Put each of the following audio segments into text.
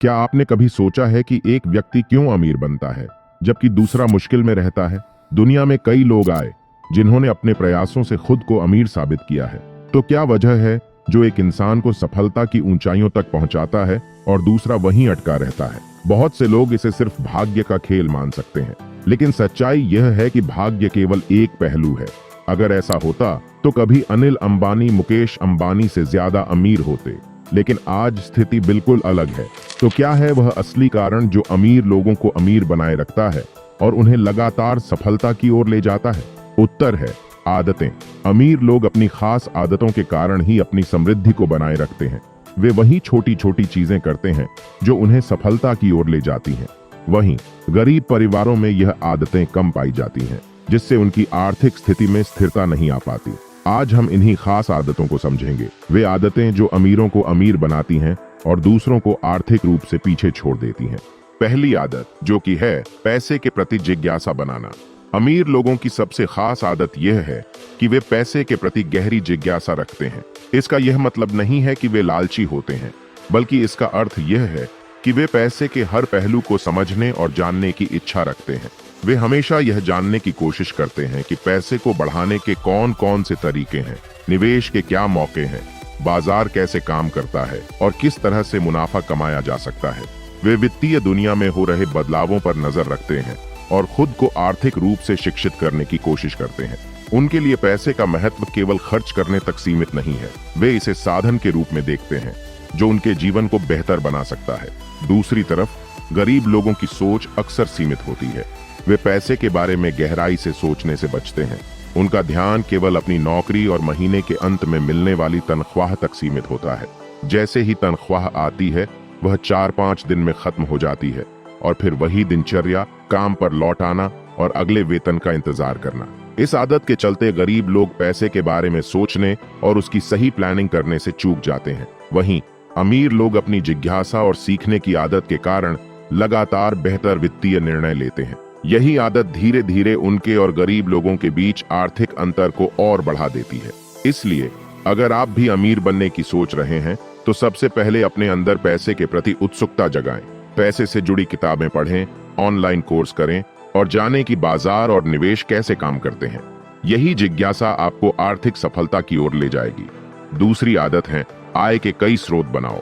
क्या आपने कभी सोचा है कि एक व्यक्ति क्यों अमीर बनता है जबकि दूसरा मुश्किल में रहता है? दुनिया में कई लोग आए जिन्होंने अपने प्रयासों से खुद को अमीर साबित किया है। तो क्या वजह है जो एक इंसान को सफलता की ऊंचाइयों तक पहुंचाता है और दूसरा वहीं अटका रहता है? बहुत से लोग इसे सिर्फ भाग्य का खेल मान सकते हैं, लेकिन सच्चाई यह है कि भाग्य केवल एक पहलू है। अगर ऐसा होता तो कभी अनिल अंबानी मुकेश अंबानी से ज्यादा अमीर होते, लेकिन आज स्थिति बिल्कुल अलग है। तो क्या है वह असली कारण जो अमीर लोगों को अमीर बनाए रखता है और उन्हें लगातार सफलता की ओर ले जाता है? उत्तर है आदतें। अमीर लोग अपनी खास आदतों के कारण ही अपनी समृद्धि को बनाए रखते हैं। वे वही छोटी छोटी चीजें करते हैं जो उन्हें सफलता की ओर ले जाती हैं। वहीं गरीब परिवारों में यह आदतें कम पाई जाती हैं, जिससे उनकी आर्थिक स्थिति में स्थिरता नहीं आ पाती। आज हम इन्हीं खास आदतों को समझेंगे, वे आदतें जो अमीरों को अमीर बनाती हैं और दूसरों को आर्थिक रूप से पीछे छोड़ देती हैं। पहली आदत जो कि है पैसे के प्रति जिज्ञासा बनाना। अमीर लोगों की सबसे खास आदत यह है कि वे पैसे के प्रति गहरी जिज्ञासा रखते हैं। इसका यह मतलब नहीं है कि वे लालची होते हैं, बल्कि इसका अर्थ यह है कि वे पैसे के हर पहलू को समझने और जानने की इच्छा रखते हैं। वे हमेशा यह जानने की कोशिश करते हैं कि पैसे को बढ़ाने के कौन कौन से तरीके हैं, निवेश के क्या मौके हैं, बाजार कैसे काम करता है और किस तरह से मुनाफा कमाया जा सकता है। वे वित्तीय दुनिया में हो रहे बदलावों पर नजर रखते हैं और खुद को आर्थिक रूप से शिक्षित करने की कोशिश करते हैं। उनके लिए पैसे का महत्व केवल खर्च करने तक सीमित नहीं है, वे इसे साधन के रूप में देखते हैं जो उनके जीवन को बेहतर बना सकता है। दूसरी तरफ गरीब लोगों की सोच अक्सर सीमित होती है। वे पैसे के बारे में गहराई से सोचने से बचते हैं। उनका ध्यान केवल अपनी नौकरी और महीने के अंत में मिलने वाली तनख्वाह तक सीमित होता है। जैसे ही तनख्वाह आती है वह 4-5 दिन में खत्म हो जाती है और फिर वही दिनचर्या, काम पर लौट आना और अगले वेतन का इंतजार करना। इस आदत के चलते गरीब लोग पैसे के बारे में सोचने और उसकी सही प्लानिंग करने से चूक जाते हैं। वहीं अमीर लोग अपनी जिज्ञासा और सीखने की आदत के कारण लगातार बेहतर वित्तीय निर्णय लेते हैं। यही आदत धीरे धीरे उनके और गरीब लोगों के बीच आर्थिक अंतर को और बढ़ा देती है। इसलिए अगर आप भी अमीर बनने की सोच रहे हैं तो सबसे पहले अपने अंदर पैसे के प्रति उत्सुकता जगाएं। पैसे से जुड़ी किताबें पढ़ें, ऑनलाइन कोर्स करें और जानें कि बाजार और निवेश कैसे काम करते हैं। यही जिज्ञासा आपको आर्थिक सफलता की ओर ले जाएगी। दूसरी आदत है आय के कई स्रोत बनाओ।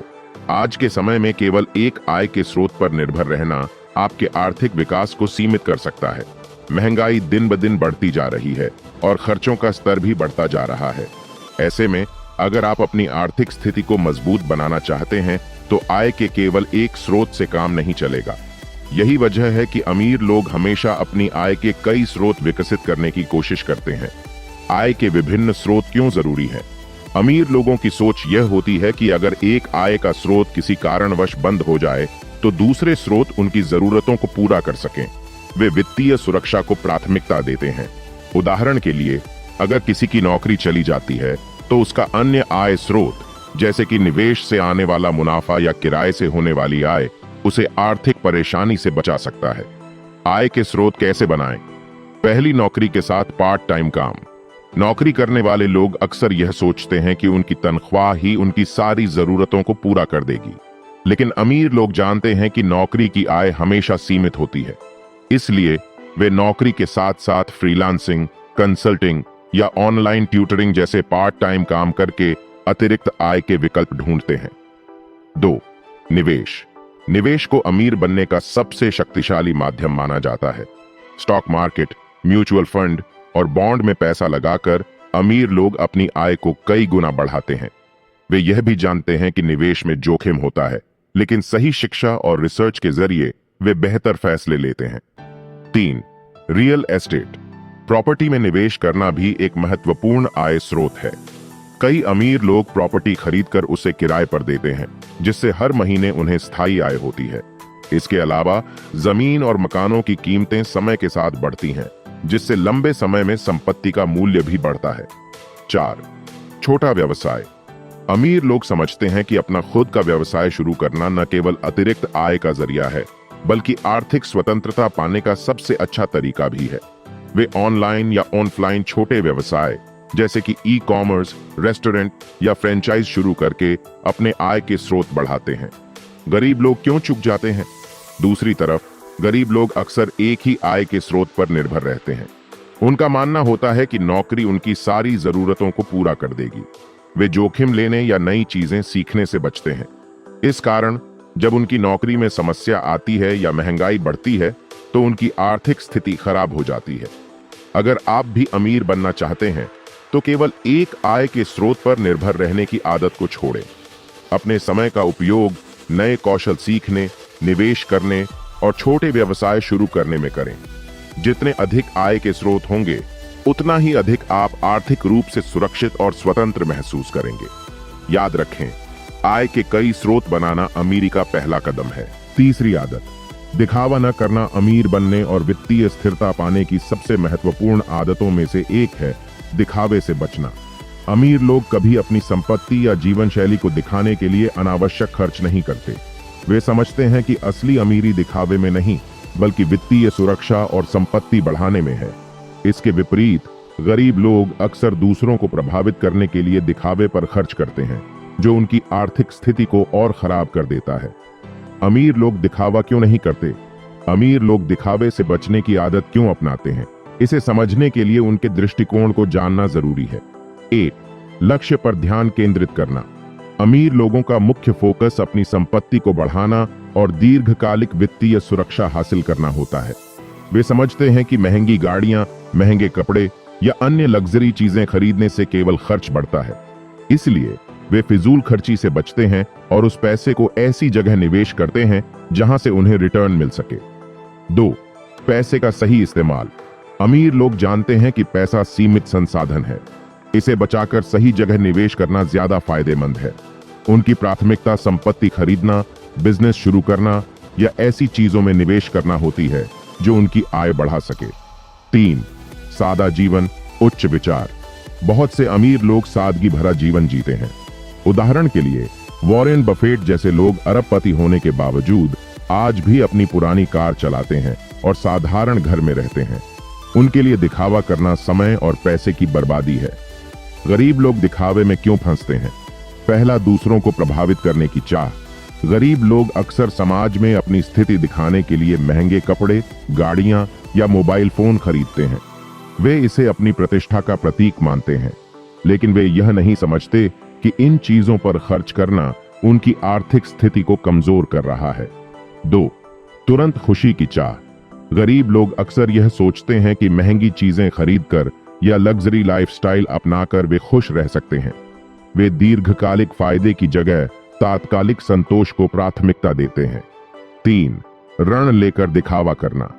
आज के समय में केवल एक आय के स्रोत पर निर्भर रहना आपके आर्थिक विकास को सीमित कर सकता है। महंगाई दिन ब दिन बढ़ती जा रही है और खर्चों का स्तर भी बढ़ता जा रहा है। ऐसे में अगर आप अपनी आर्थिक स्थिति को मजबूत बनाना चाहते हैं तो आय के केवल एक स्रोत से काम नहीं चलेगा। यही वजह है कि अमीर लोग हमेशा अपनी आय के कई स्रोत विकसित करने की कोशिश करते हैं। आय के विभिन्न स्रोत क्यों जरूरी है? अमीर लोगों की सोच यह होती है कि अगर एक आय का स्रोत किसी कारणवश बंद हो जाए तो दूसरे स्रोत उनकी जरूरतों को पूरा कर सकें। वे वित्तीय सुरक्षा को प्राथमिकता देते हैं। उदाहरण के लिए, अगर किसी की नौकरी चली जाती है तो उसका अन्य आय स्रोत जैसे कि निवेश से आने वाला मुनाफा या किराए से होने वाली आय उसे आर्थिक परेशानी से बचा सकता है। आय के स्रोत कैसे बनाएं? पहली नौकरी के साथ पार्ट टाइम काम। नौकरी करने वाले लोग अक्सर यह सोचते हैं कि उनकी तनख्वाह ही उनकी सारी जरूरतों को पूरा कर देगी, लेकिन अमीर लोग जानते हैं कि नौकरी की आय हमेशा सीमित होती है। इसलिए वे नौकरी के साथ साथ फ्रीलांसिंग, कंसल्टिंग या ऑनलाइन ट्यूटरिंग जैसे पार्ट टाइम काम करके अतिरिक्त आय के विकल्प ढूंढते हैं। 2. निवेश। निवेश को अमीर बनने का सबसे शक्तिशाली माध्यम माना जाता है। स्टॉक मार्केट, म्यूचुअल फंड और बॉन्ड में पैसा लगाकर अमीर लोग अपनी आय को कई गुना बढ़ाते हैं। वे यह भी जानते हैं कि निवेश में जोखिम होता है, लेकिन सही शिक्षा और रिसर्च के जरिए वे बेहतर फैसले लेते हैं। 3. Real estate. प्रॉपर्टी में निवेश करना भी एक महत्वपूर्ण आय स्रोत है। कई अमीर लोग प्रॉपर्टी खरीदकर उसे किराए पर देते हैं, जिससे हर महीने उन्हें स्थायी आय होती है। इसके अलावा जमीन और मकानों की कीमतें समय के साथ बढ़ती हैं, जिससे लंबे समय में संपत्ति का मूल्य भी बढ़ता है। 4. छोटा व्यवसाय। अमीर लोग समझते हैं कि अपना खुद का व्यवसाय शुरू करना न केवल अतिरिक्त आय का जरिया है, बल्कि आर्थिक स्वतंत्रता पाने का सबसे अच्छा तरीका भी है। वे ऑनलाइन या ऑफलाइन छोटे व्यवसाय जैसे कि ई-कॉमर्स, रेस्टोरेंट या फ्रेंचाइज शुरू करके अपने आय के स्रोत बढ़ाते हैं। गरीब लोग क्यों चूक जाते हैं? दूसरी तरफ गरीब लोग अक्सर एक ही आय के स्रोत पर निर्भर रहते हैं। उनका मानना होता है कि नौकरी उनकी सारी जरूरतों को पूरा कर देगी। वे जोखिम लेने या नई चीजें सीखने से बचते हैं। इस कारण जब उनकी नौकरी में समस्या आती है या महंगाई बढ़ती है तो उनकी आर्थिक स्थिति खराब हो जाती है। अगर आप भी अमीर बनना चाहते हैं तो केवल एक आय के स्रोत पर निर्भर रहने की आदत को छोड़ें। अपने समय का उपयोग नए कौशल सीखने, निवेश करने और छोटे व्यवसाय शुरू करने में करें। जितने अधिक आय के स्रोत होंगे उतना ही अधिक आप आर्थिक रूप से सुरक्षित और स्वतंत्र महसूस करेंगे। याद रखें, आय के कई स्रोत बनाना अमीरी का पहला कदम है। तीसरी आदत, दिखावा न करना अमीर बनने और वित्तीय स्थिरता पाने की सबसे महत्वपूर्ण आदतों में से एक है दिखावे से बचना। अमीर लोग कभी अपनी संपत्ति या जीवन शैली को दिखाने के लिए अनावश्यक खर्च नहीं करते। वे समझते हैं कि असली अमीरी दिखावे में नहीं बल्कि वित्तीय सुरक्षा और संपत्ति बढ़ाने में है। इसके विपरीत गरीब लोग अक्सर दूसरों को प्रभावित करने के लिए दिखावे पर खर्च करते हैं, जो उनकी आर्थिक स्थिति को और खराब कर देता है। अमीर लोग दिखावा क्यों नहीं करते? अमीर लोग दिखावे से बचने की आदत क्यों अपनाते हैं? इसे समझने के लिए उनके दृष्टिकोण को जानना जरूरी है। 1. लक्ष्य पर ध्यान केंद्रित करना। अमीर लोगों का मुख्य फोकस अपनी संपत्ति को बढ़ाना और दीर्घकालिक वित्तीय सुरक्षा हासिल करना होता है। वे समझते हैं कि महंगी गाड़ियां, महंगे कपड़े या अन्य लग्जरी चीजें खरीदने से केवल खर्च बढ़ता है। इसलिए वे फिजूल खर्ची से बचते हैं और उस पैसे को ऐसी जगह निवेश करते हैं जहां से उन्हें रिटर्न मिल सके। 2. पैसे का सही इस्तेमाल। अमीर लोग जानते हैं कि पैसा सीमित संसाधन है। इसे बचाकर सही जगह निवेश करना ज्यादा फायदेमंद है। उनकी प्राथमिकता संपत्ति खरीदना, बिजनेस शुरू करना या ऐसी चीजों में निवेश करना होती है जो उनकी आय बढ़ा सके। 3. सादा जीवन, उच्च विचार। बहुत से अमीर लोग सादगी भरा जीवन जीते हैं। उदाहरण के लिए वॉरेन बफेट जैसे लोग अरबपति होने के बावजूद आज भी अपनी पुरानी कार चलाते हैं और साधारण घर में रहते हैं। उनके लिए दिखावा करना समय और पैसे की बर्बादी है। गरीब लोग दिखावे में क्यों फंसते हैं? पहला, दूसरों को प्रभावित करने की चाह। गरीब लोग अक्सर समाज में अपनी स्थिति दिखाने के लिए महंगे कपड़े, गाड़ियां या मोबाइल फोन खरीदते हैं। वे इसे अपनी प्रतिष्ठा का प्रतीक मानते हैं, लेकिन वे यह नहीं समझते कि इन चीजों पर खर्च करना उनकी आर्थिक स्थिति को कमजोर कर रहा है। 2. तुरंत खुशी की चाह। गरीब लोग अक्सर यह सोचते हैं कि महंगी चीजें खरीदकर या लग्जरी लाइफस्टाइल अपनाकर वे खुश रह सकते हैं। वे दीर्घकालिक फायदे की जगह तात्कालिक संतोष को प्राथमिकता देते हैं। 3. ऋण लेकर दिखावा करना।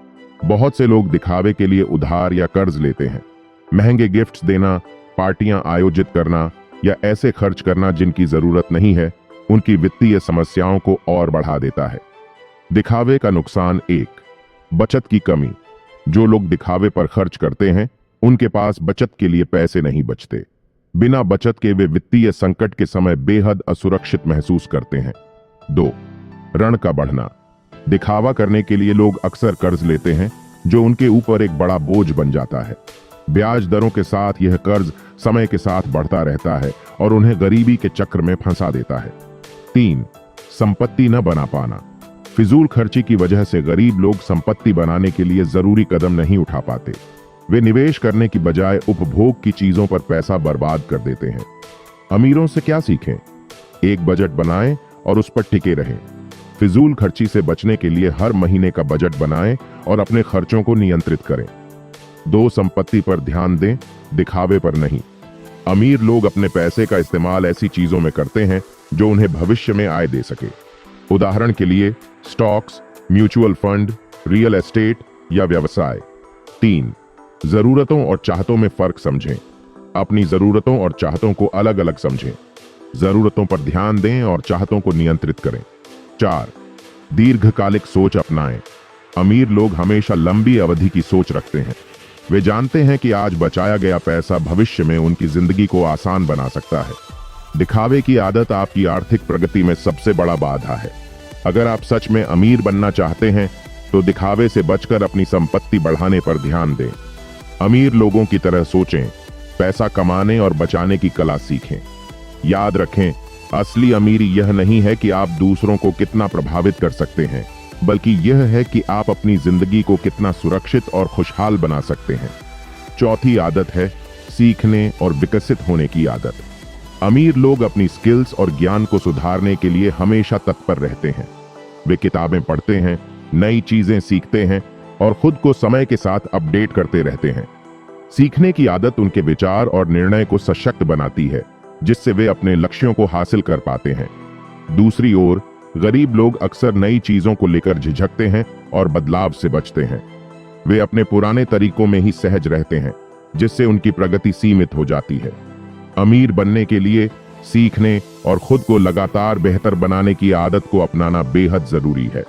बहुत से लोग दिखावे के लिए उधार या कर्ज लेते हैं। महंगे गिफ्ट्स देना, पार्टियां आयोजित करना या ऐसे खर्च करना जिनकी जरूरत नहीं है, उनकी वित्तीय समस्याओं को और बढ़ा देता है। दिखावे का नुकसान 1. बचत की कमी। जो लोग दिखावे पर खर्च करते हैं उनके पास बचत के लिए पैसे नहीं बचते। बिना बचत के वे वित्तीय संकट के समय बेहद असुरक्षित महसूस करते हैं। 2. ऋण का बढ़ना। दिखावा करने के लिए लोग अक्सर कर्ज लेते हैं जो उनके ऊपर एक बड़ा बोझ बन जाता है। ब्याज दरों के साथ यह कर्ज समय के साथ बढ़ता रहता है और उन्हें गरीबी के चक्र में फंसा देता है। 3. संपत्ति न बना पाना। फिजूल खर्ची की वजह से गरीब लोग संपत्ति बनाने के लिए जरूरी कदम नहीं उठा पाते। वे निवेश करने की बजाय उपभोग की चीजों पर पैसा बर्बाद कर देते हैं। अमीरों से क्या सीखें? एक बजट बनाएं और उस पर टिके रहें। फिजूल खर्ची से बचने के लिए हर महीने का बजट बनाएं और अपने खर्चों को नियंत्रित करें। 2. संपत्ति पर ध्यान दें, दिखावे पर नहीं। अमीर लोग अपने पैसे का इस्तेमाल ऐसी चीजों में करते हैं जो उन्हें भविष्य में आय दे सके। उदाहरण के लिए stocks, mutual fund, real estate या व्यवसाय। 3. जरूरतों और चाहतों में फर्क समझें। अपनी जरूरतों और चाहतों को अलग अलग समझें। जरूरतों पर ध्यान दें और चाहतों को नियंत्रित करें। 4. दीर्घकालिक सोच अपनाएं। अमीर लोग हमेशा लंबी अवधि की सोच रखते हैं। वे जानते हैं कि आज बचाया गया पैसा भविष्य में उनकी जिंदगी को आसान बना सकता है। दिखावे की आदत आपकी आर्थिक प्रगति में सबसे बड़ा बाधा है। अगर आप सच में अमीर बनना चाहते हैं तो दिखावे से बचकर अपनी संपत्ति बढ़ाने पर ध्यान दें। अमीर लोगों की तरह सोचें, पैसा कमाने और बचाने की कला सीखें। याद रखें, असली अमीरी यह नहीं है कि आप दूसरों को कितना प्रभावित कर सकते हैं, बल्कि यह है कि आप अपनी जिंदगी को कितना सुरक्षित और खुशहाल बना सकते हैं। चौथी आदत है सीखने और विकसित होने की आदत। अमीर लोग अपनी स्किल्स और ज्ञान को सुधारने के लिए हमेशा तत्पर रहते हैं। वे किताबें पढ़ते हैं, नई चीजें सीखते हैं और खुद को समय के साथ अपडेट करते रहते हैं। सीखने की आदत उनके विचार और निर्णय को सशक्त बनाती है, जिससे वे अपने लक्ष्यों को हासिल कर पाते हैं। दूसरी ओर गरीब लोग अक्सर नई चीजों को लेकर झिझकते हैं और बदलाव से बचते हैं। वे अपने पुराने तरीकों में ही सहज रहते हैं, जिससे उनकी प्रगति सीमित हो जाती है। अमीर बनने के लिए सीखने और खुद को लगातार बेहतर बनाने की आदत को अपनाना बेहद जरूरी है।